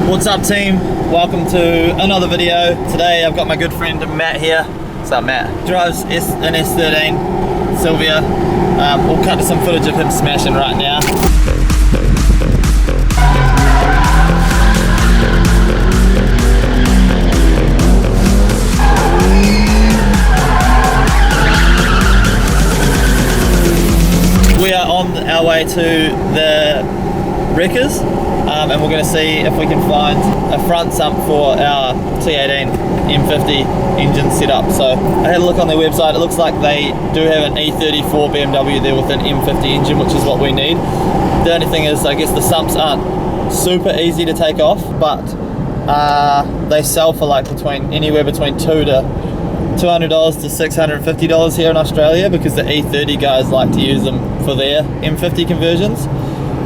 What's up team? Welcome to another video. Today I've got my good friend Matt here. What's up Matt? Drives an S13 Sylvia. We'll cut to some footage of him smashing right now. We are on our way to the wreckers and we're going to see if we can find a front sump for our T18 M50 engine setup. So I had a look on their website. It looks like they do have an E34 BMW there with an M50 engine, which is what we need. The only thing is, I guess the sumps aren't super easy to take off, but they sell for like anywhere between $200 to $650 here in Australia, because the E30 guys like to use them for their M50 conversions.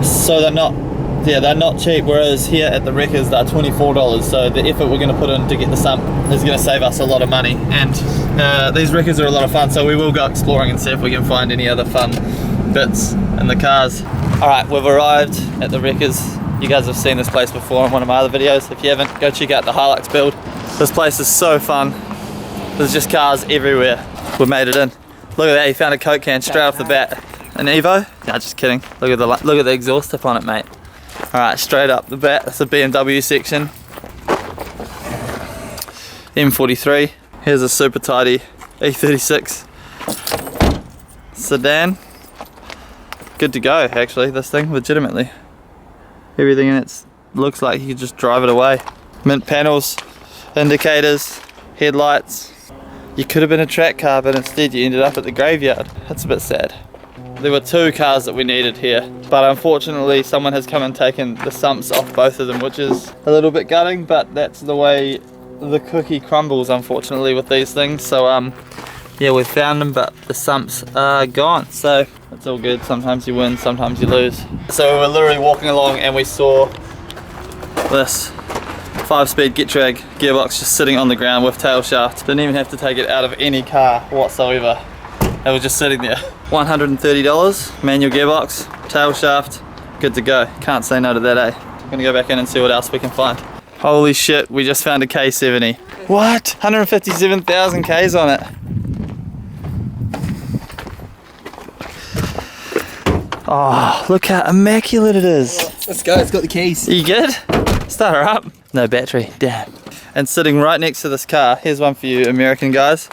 So they're not cheap, whereas here at the wreckers they're $24. So the effort we're going to put in to get the sump is going to save us a lot of money, and these wreckers are a lot of fun, so we will go exploring and see if we can find any other fun bits in the cars. Alright, we've arrived at the wreckers. You guys have seen this place before in one of my other videos. If you haven't, go check out the Hilux build. This place is so fun. There's just cars everywhere. We've made it in. Look at that, he found a Coke can straight off the bat. An Evo? Nah, just kidding. Look at the exhaust tip on it, mate. Alright, straight up the bat, that's a BMW section. M43. Here's a super tidy E36 sedan. Good to go, actually, this thing, legitimately. Everything in it looks like you could just drive it away. Mint panels, indicators, headlights. You could have been a track car, but instead you ended up at the graveyard. That's a bit sad. There were two cars that we needed here, but unfortunately someone has come and taken the sumps off both of them, which is a little bit gutting, but that's the way the cookie crumbles, unfortunately, with these things. So yeah, we found them, but the sumps are gone, so it's all good. Sometimes you win, sometimes you lose. So we were literally walking along and we saw this 5-speed get drag gearbox just sitting on the ground with tail shaft. Didn't even have to take it out of any car whatsoever. It was just sitting there. $130, manual gearbox, tail shaft, good to go. Can't say no to that, eh? I'm gonna go back in and see what else we can find. Holy shit, we just found a K70. What? 157,000 Ks on it. Oh, look how immaculate it is. Let's go, it's got the keys. Are you good? Start her up. No battery, damn. And sitting right next to this car, here's one for you American guys,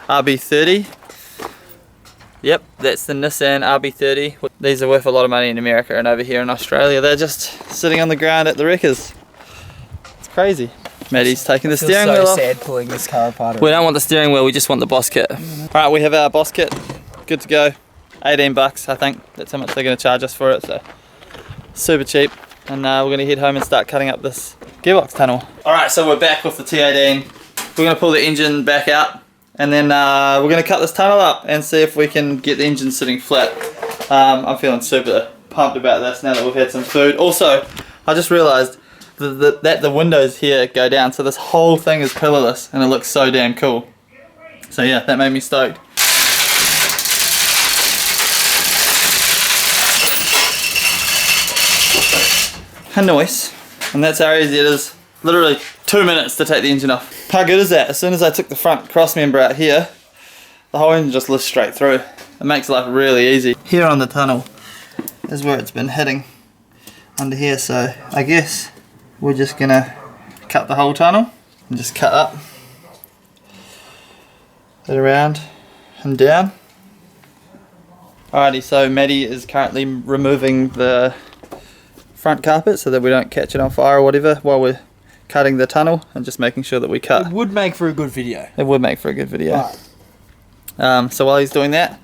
RB30. Yep, that's the Nissan RB30. These are worth a lot of money in America, and over here in Australia they're just sitting on the ground at the wreckers. It's crazy. Maddie's taking the steering wheel off. So sad pulling this car apart. We don't want the steering wheel, we just want the boss kit. Alright, we have our boss kit, good to go. 18 bucks, I think. That's how much they're going to charge us for it, so super cheap. And we're going to head home and start cutting up this gearbox tunnel. Alright, so we're back with the T18. We're going to pull the engine back out, and then we're going to cut this tunnel up and see if we can get the engine sitting flat. I'm feeling super pumped about this now that we've had some food. Also, I just realised that the windows here go down, so this whole thing is pillarless and it looks so damn cool. So yeah, that made me stoked. A noise, and that's how easy it is. Literally 2 minutes to take the engine off. How good is that? As soon as I took the front cross member out here, the whole engine just lifts straight through. It makes life really easy. Here on the tunnel is where it's been hitting under here, so I guess we're just gonna cut the whole tunnel and just cut up it around and down. Alrighty, so Maddie is currently removing the front carpet so that we don't catch it on fire or whatever while we're cutting the tunnel, and just making sure that we cut. It would make for a good video. It would make for a good video. Right. So while he's doing that,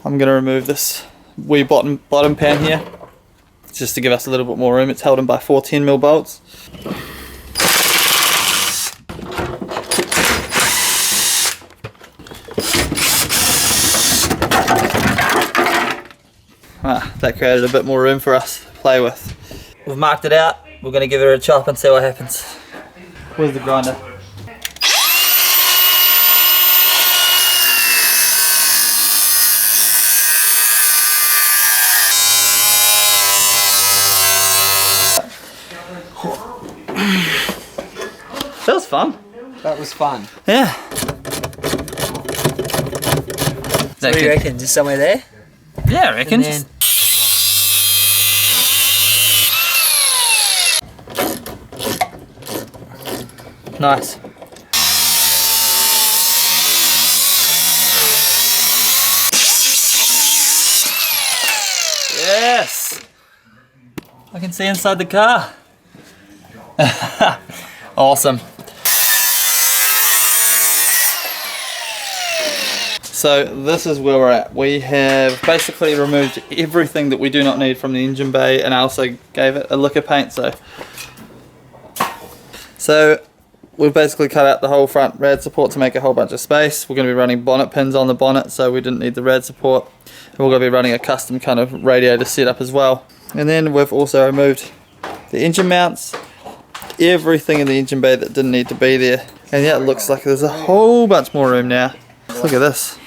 I'm going to remove this wee bottom pan here, just to give us a little bit more room. It's held in by 4 10mm bolts. That created a bit more room for us to play with. We've marked it out. We're going to give it a chop and see what happens. Where's the grinder? That was fun. That was fun. Yeah. What do you reckon? Just somewhere there? Yeah, I reckon. And then... Nice. Yes! I can see inside the car. Awesome. So this is where we're at. We have basically removed everything that we do not need from the engine bay, and I also gave it a lick of paint. So we've basically cut out the whole front rad support to make a whole bunch of space. We're going to be running bonnet pins on the bonnet, so we didn't need the rad support. And we're going to be running a custom kind of radiator setup as well. And then we've also removed the engine mounts, everything in the engine bay that didn't need to be there. And yeah, it looks like there's a whole bunch more room now. Look at this.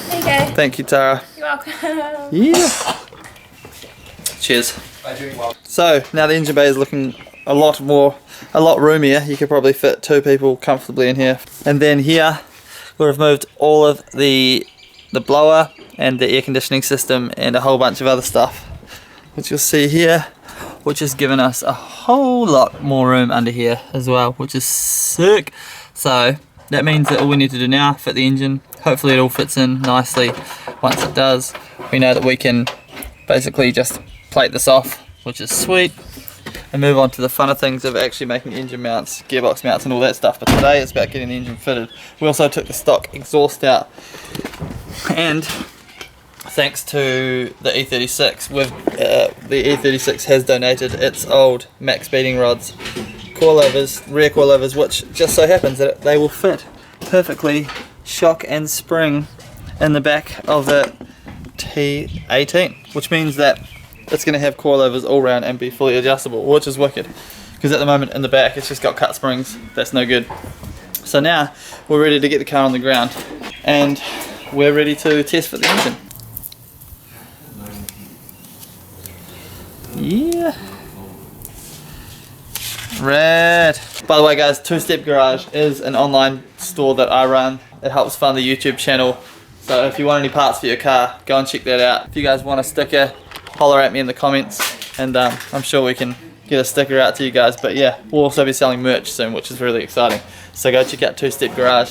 Okay. Thank you, Tara. You're welcome. Yeah. Cheers. So now the engine bay is looking a lot roomier. You could probably fit 2 people comfortably in here. And then here we've removed all of the blower and the air conditioning system and a whole bunch of other stuff, which you'll see here, which has given us a whole lot more room under here as well, which is sick. So that means that all we need to do now, fit the engine. Hopefully it all fits in nicely. Once it does, we know that we can basically just plate this off, which is sweet, and move on to the funner things of actually making engine mounts, gearbox mounts and all that stuff. But today it's about getting the engine fitted. We also took the stock exhaust out, and thanks to the E36, the E36 has donated its old max beating rods, coilovers, rear coilovers, which just so happens that they will fit perfectly shock and spring in the back of the T18, which means that it's going to have coilovers all round and be fully adjustable, which is wicked, because at the moment in the back it's just got cut springs. That's no good. So now we're ready to get the car on the ground, and we're ready to test fit the engine. Yeah. Rad. By the way guys, Two Step Garage is an online store that I run. It helps fund the YouTube channel. So if you want any parts for your car, go and check that out. If you guys want a sticker, holler at me in the comments, and I'm sure we can get a sticker out to you guys. But yeah, we'll also be selling merch soon, which is really exciting. So go check out Two Step Garage.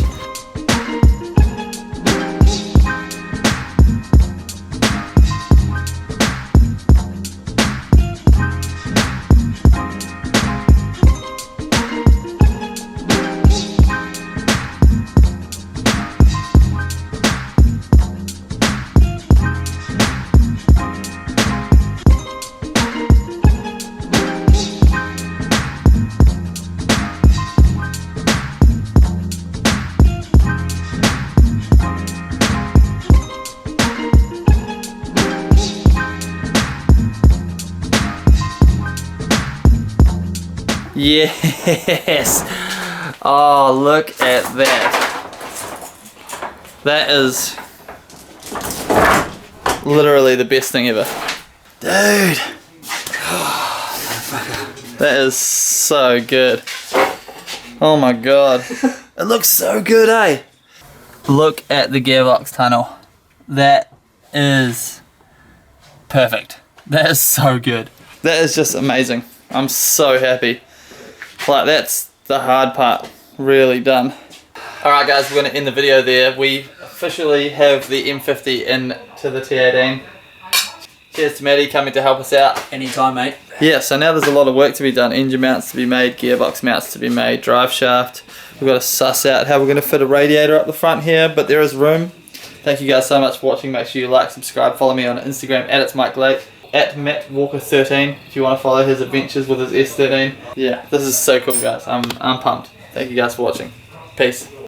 Yes! Oh, look at that. That is literally the best thing ever. Dude! That is so good. Oh my god. It looks so good, eh? Look at the gearbox tunnel. That is perfect. That is so good. That is just amazing. I'm so happy. Like, that's the hard part really done. Alright guys, we're going to end the video there. We officially have the M50 into the T18. Cheers to Maddie coming to help us out. Anytime, mate. Yeah, so now there's a lot of work to be done. Engine mounts to be made, gearbox mounts to be made, drive shaft. We've got to suss out how we're going to fit a radiator up the front here, but there is room. Thank you guys so much for watching. Make sure you like, subscribe, follow me on Instagram at @itsmikeblake. At MattWalker13 if you want to follow his adventures with his S13. Yeah, this is so cool guys. I'm pumped. Thank you guys for watching. Peace.